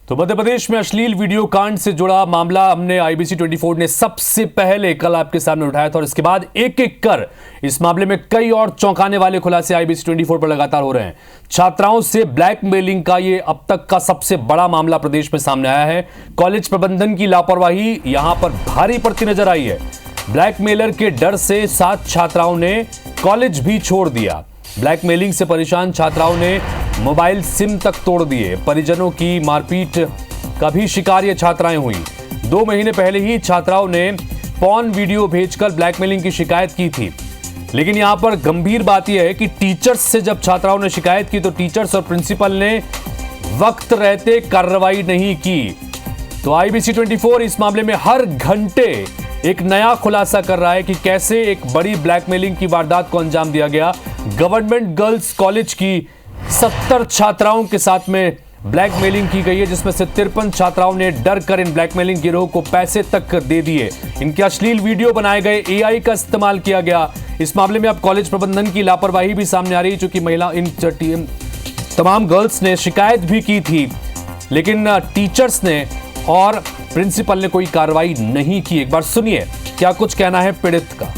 तो मध्य प्रदेश में अश्लील वीडियो कांड से जुड़ा मामला हमने आईबीसी 24 ने सबसे पहले कल आपके सामने उठाया था और इसके बाद एक एक कर इस मामले में कई और चौंकाने वाले खुलासे आईबीसी 24 पर लगातार हो रहे हैं। छात्राओं से ब्लैकमेलिंग का ये अब तक का सबसे बड़ा मामला प्रदेश में सामने आया है। कॉलेज प्रबंधन की लापरवाही यहां पर भारी पड़ती नजर आई है। ब्लैकमेलर के डर से 7 छात्राओं ने कॉलेज भी छोड़ दिया। ब्लैकमेलिंग से परेशान छात्राओं ने मोबाइल सिम तक तोड़ दिए। परिजनों की मारपीट का भी शिकार ये छात्राएं हुई। 2 महीने पहले ही छात्राओं ने पॉर्न वीडियो भेजकर ब्लैकमेलिंग की शिकायत की थी। लेकिन यहां पर गंभीर बात यह है कि टीचर्स से जब छात्राओं ने शिकायत की तो टीचर्स और प्रिंसिपल ने वक्त रहते कार्रवाई नहीं की। तो आईबीसी 24 इस मामले में हर घंटे एक नया खुलासा कर रहा है कि कैसे एक बड़ी ब्लैकमेलिंग की वारदात को अंजाम दिया गया। गवर्नमेंट गर्ल्स कॉलेज की 70 छात्राओं के साथ में ब्लैकमेलिंग की गई है, जिसमें से 53 छात्राओं ने डर कर इन ब्लैकमेलिंग गिरोह को पैसे तक दे दिए। इनके अश्लील वीडियो बनाए गए, एआई का इस्तेमाल किया गया। इस मामले में अब कॉलेज प्रबंधन की लापरवाही भी सामने आ रही है, चूंकि महिला इन तमाम गर्ल्स ने शिकायत भी की थी, लेकिन टीचर्स ने और प्रिंसिपल ने कोई कार्रवाई नहीं की। एक बार सुनिए क्या कुछ कहना है पीड़ित का।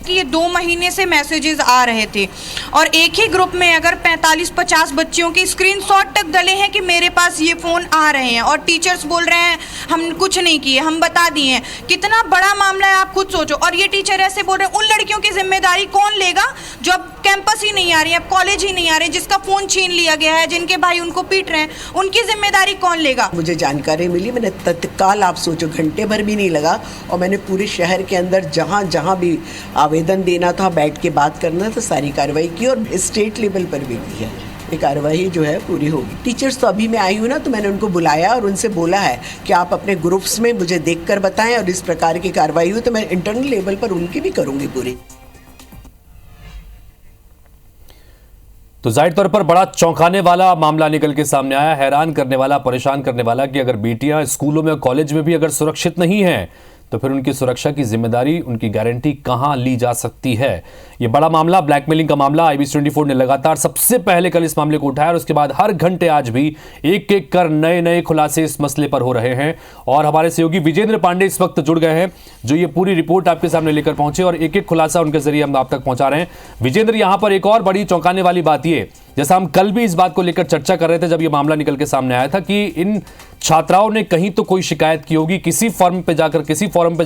कि ये 2 महीने से मैसेजेस आ रहे थे और एक ही ग्रुप में अगर 45-50 बच्चियों के स्क्रीनशॉट तक डले हैं कि मेरे पास ये फ़ोन आ रहे हैं और टीचर्स बोल रहे हैं हम कुछ नहीं किए, हम बता दिए हैं। कितना बड़ा मामला है आप खुद सोचो। और ये टीचर ऐसे बोल रहे हैं, उन लड़कियों की जिम्मेदारी कौन लेगा जो अब कैंपस ही नहीं आ रही है, अब कॉलेज ही नहीं आ रहे, जिसका फ़ोन छीन लिया गया है, जिनके भाई उनको पीट रहे हैं, उनकी जिम्मेदारी कौन लेगा। मुझे जानकारी मिली, मैंने तत्काल, आप सोचो घंटे भर भी नहीं लगा, और मैंने पूरे शहर के अंदर जहाँ जहाँ भी आवेदन देना था, बैठ के बात करना था, सारी कार्रवाई की और स्टेट लेवल पर भी की है। ये कार्रवाई जो है पूरी होगी। टीचर्स तो अभी मैं आई हूँ ना, तो मैंने उनको बुलाया और उनसे बोला है कि आप अपने ग्रुप्स में मुझे देखकर बताएं, और इस प्रकार की कार्रवाई हुई तो मैं इंटरनल लेवल पर उनकी भी करूंगी पूरी। तो जाहिर तौर पर बड़ा चौंकाने वाला मामला निकल के सामने आया, हैरान करने वाला, परेशान करने वाला कि अगर बेटियां स्कूलों में, कॉलेज में भी अगर सुरक्षित नहीं हैं तो फिर उनकी सुरक्षा की जिम्मेदारी, उनकी गारंटी कहां ली जा सकती है। यह बड़ा मामला, ब्लैकमेलिंग का मामला, आईबीसी 24 ने लगातार सबसे पहले कल इस मामले को उठाया और उसके बाद हर घंटे आज भी एक एक कर नए नए खुलासे इस मसले पर हो रहे हैं। और हमारे सहयोगी विजेंद्र पांडे इस वक्त जुड़ गए हैं, जो ये पूरी रिपोर्ट आपके सामने लेकर पहुंचे और एक एक खुलासा उनके जरिए हम आप तक पहुंचा रहे हैं। विजेंद्र, यहां पर एक और बड़ी चौंकाने वाली बात ये, जैसा हम कल भी इस बात को लेकर चर्चा कर रहे थे जब ये मामला निकल के सामने आया था, कि इन छात्राओं ने कहीं तो कोई शिकायत की होगी, किसी फॉर्म पे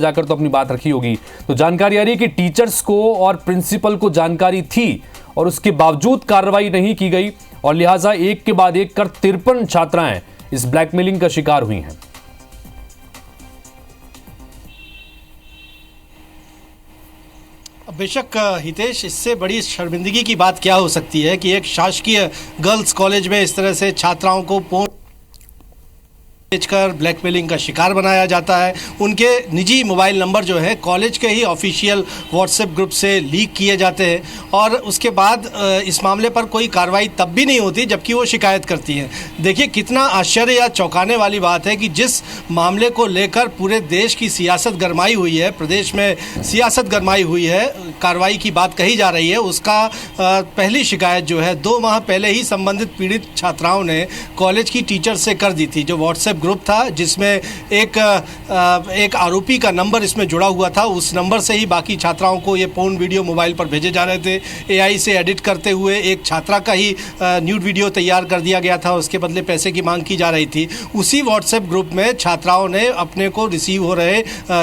जाकर तो अपनी बात रखी होगी। तो जानकारी आ रही है कि टीचर्स को और प्रिंसिपल को जानकारी थी और उसके बावजूद कार्रवाई नहीं की गई और लिहाजा एक के बाद एक कर 53 छात्राएं इस ब्लैकमेलिंग का शिकार हुई हैं। बेशक हितेश, इससे बड़ी शर्मिंदगी की बात क्या हो सकती है कि एक शासकीय गर्ल्स कॉलेज में इस तरह से छात्राओं को भेजकर ब्लैकमेलिंग का शिकार बनाया जाता है। उनके निजी मोबाइल नंबर जो है कॉलेज के ही ऑफिशियल व्हाट्सएप ग्रुप से लीक किए जाते हैं और उसके बाद इस मामले पर कोई कार्रवाई तब भी नहीं होती जबकि वो शिकायत करती हैं। देखिए कितना आश्चर्य या चौंकाने वाली बात है कि जिस मामले को लेकर पूरे देश की सियासत गरमाई हुई है, प्रदेश में सियासत गरमाई हुई है, कार्रवाई की बात कही जा रही है, उसका पहली शिकायत जो है 2 माह पहले ही संबंधित पीड़ित छात्राओं ने कॉलेज की टीचर से कर दी थी। जो व्हाट्सएप ग्रुप था जिसमें एक आरोपी का नंबर इसमें जुड़ा हुआ था, उस नंबर से ही बाकी छात्राओं को ये पोर्न वीडियो मोबाइल पर भेजे जा रहे थे। एआई से एडिट करते हुए एक छात्रा का ही न्यूड वीडियो तैयार कर दिया गया था, उसके बदले पैसे की मांग की जा रही थी। उसी व्हाट्सएप ग्रुप में छात्राओं ने अपने को रिसीव हो रहे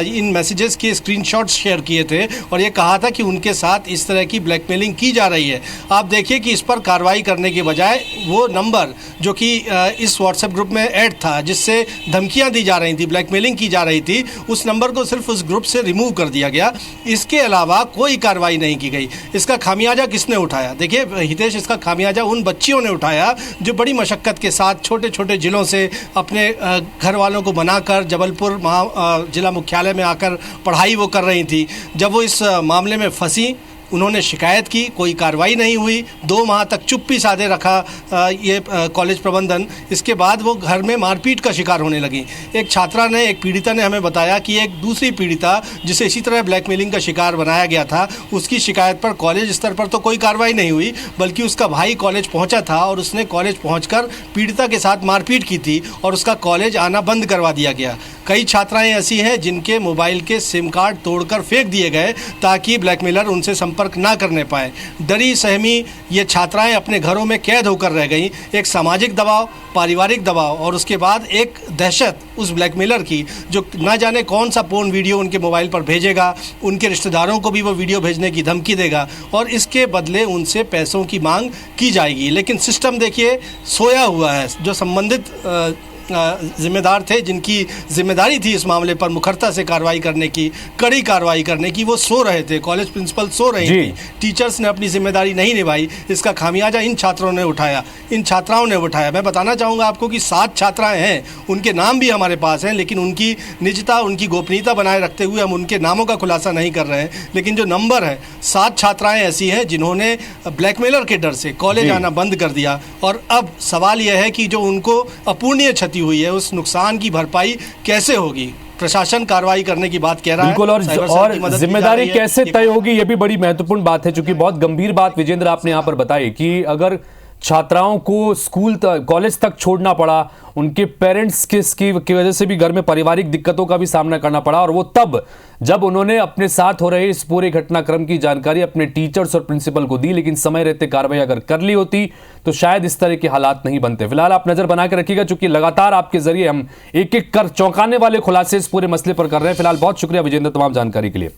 इन मैसेजेस के स्क्रीनशॉट्स शेयर किए थे और ये कहा था कि उनके साथ इस तरह की ब्लैकमेलिंग की जा रही है। आप देखिए कि इस पर कार्रवाई करने के बजाय वो नंबर जो कि इस व्हाट्सएप ग्रुप में ऐड था, जिससे धमकियां दी जा रही थी, ब्लैकमेलिंग की जा रही थी, उस नंबर को सिर्फ उस ग्रुप से रिमूव कर दिया गया। इसके अलावा कोई कार्रवाई नहीं की गई। इसका खामियाजा किसने उठाया? देखिए हितेश, इसका खामियाजा उन बच्चियों ने उठाया जो बड़ी मशक्क़त के साथ छोटे छोटे ज़िलों से अपने घर वालों को बनाकर जबलपुर जिला मुख्यालय में आकर पढ़ाई वो कर रही थी। जब वो इस मामले में फंसी उन्होंने शिकायत की, कोई कार्रवाई नहीं हुई, 2 माह तक चुप्पी साधे रखा ये कॉलेज प्रबंधन। इसके बाद वो घर में मारपीट का शिकार होने लगी। एक छात्रा ने, एक पीड़िता ने हमें बताया कि एक दूसरी पीड़िता जिसे इसी तरह ब्लैकमेलिंग का शिकार बनाया गया था, उसकी शिकायत पर कॉलेज स्तर पर तो कोई कार्रवाई नहीं हुई, बल्कि उसका भाई कॉलेज पहुंचा था और उसने कॉलेज पहुंचकर पीड़िता के साथ मारपीट की थी और उसका कॉलेज आना बंद करवा दिया गया। कई छात्राएं ऐसी हैं जिनके मोबाइल के सिम कार्ड तोड़कर फेंक दिए गए ताकि ब्लैकमेलर उनसे संपर्क ना करने पाए। डरी सहमी ये छात्राएं अपने घरों में कैद होकर रह गईं। एक सामाजिक दबाव, पारिवारिक दबाव और उसके बाद एक दहशत उस ब्लैकमेलर की, जो ना जाने कौन सा पोर्न वीडियो उनके मोबाइल पर भेजेगा, उनके रिश्तेदारों को भी वो वीडियो भेजने की धमकी देगा और इसके बदले उनसे पैसों की मांग की जाएगी। लेकिन सिस्टम देखिए सोया हुआ है। जो संबंधित जिम्मेदार थे, जिनकी जिम्मेदारी थी इस मामले पर मुखरता से कार्रवाई करने की, कड़ी कार्रवाई करने की, वो सो रहे थे। कॉलेज प्रिंसिपल सो रही थी, टीचर्स ने अपनी जिम्मेदारी नहीं निभाई। इसका खामियाजा इन छात्रों ने उठाया, इन छात्राओं ने उठाया। मैं बताना चाहूँगा आपको कि 7 छात्राएं हैं, उनके नाम भी हमारे पास हैं, लेकिन उनकी निजता, उनकी गोपनीयता बनाए रखते हुए हम उनके नामों का खुलासा नहीं कर रहे हैं। लेकिन जो नंबर है, 7 छात्राएं ऐसी हैं जिन्होंने ब्लैकमेलर के डर से कॉलेज आना बंद कर दिया। और अब सवाल यह है कि जो उनको अपूर्णीय क्षति हुई है, उस नुकसान की भरपाई कैसे होगी? प्रशासन कार्रवाई करने की बात कह रहा है। बिल्कुल, और जिम्मेदारी कैसे तय होगी, ये भी बड़ी महत्वपूर्ण बात है, क्योंकि बहुत गंभीर बात विजेंद्र आपने यहाँ पर बताई कि अगर छात्राओं को स्कूल तक, कॉलेज तक छोड़ना पड़ा, उनके पेरेंट्स की वजह से भी घर में पारिवारिक दिक्कतों का भी सामना करना पड़ा, और वो तब जब उन्होंने अपने साथ हो रहे इस पूरे घटनाक्रम की जानकारी अपने टीचर्स और प्रिंसिपल को दी, लेकिन समय रहते कार्रवाई अगर कर ली होती तो शायद इस तरह के हालात नहीं बनते। फिलहाल आप नजर बना के रखिएगा, क्योंकि लगातार आपके जरिए हम एक एक कर चौंकाने वाले खुलासे इस पूरे मसले पर कर रहे हैं। फिलहाल बहुत शुक्रिया विजेंद्र तमाम जानकारी के लिए।